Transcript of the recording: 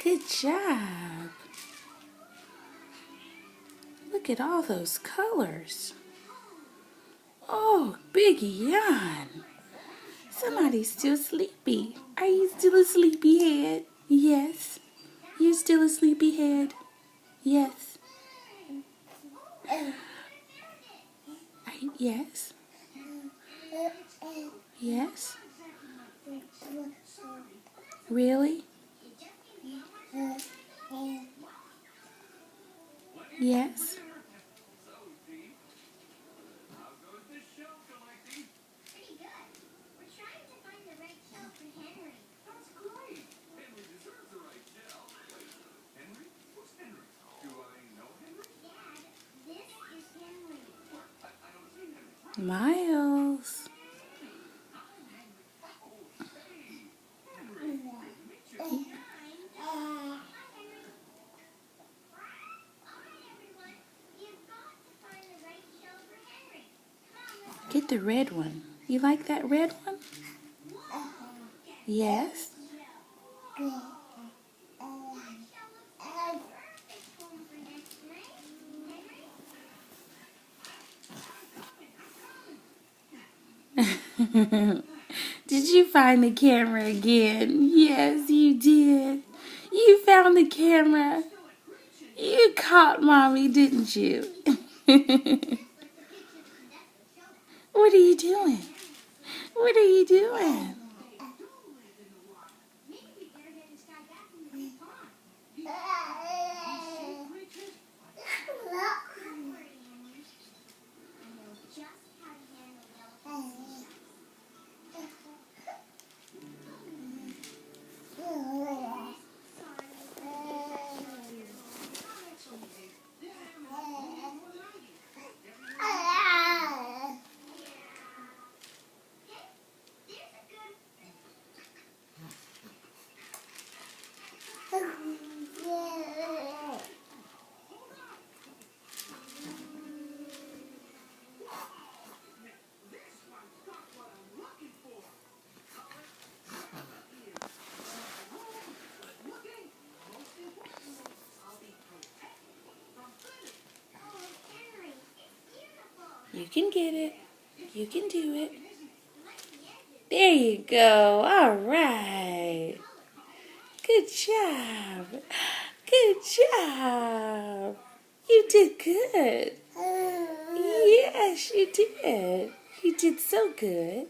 Good job. Look at all those colors. Oh, big yawn. Somebody's still sleepy. Are you still a sleepyhead? Yes. You're still a sleepyhead? Yes. Yes. Yes. Really? Yes. Miles. Get the red one. You like that red one? Yes. Did you find the camera again? Yes, you did. You found the camera. You caught Mommy, didn't you? What are you doing? What are you doing? You can get it. You can do it. There you go. All right. Good job. Good job. You did good. Yes, you did. You did so good.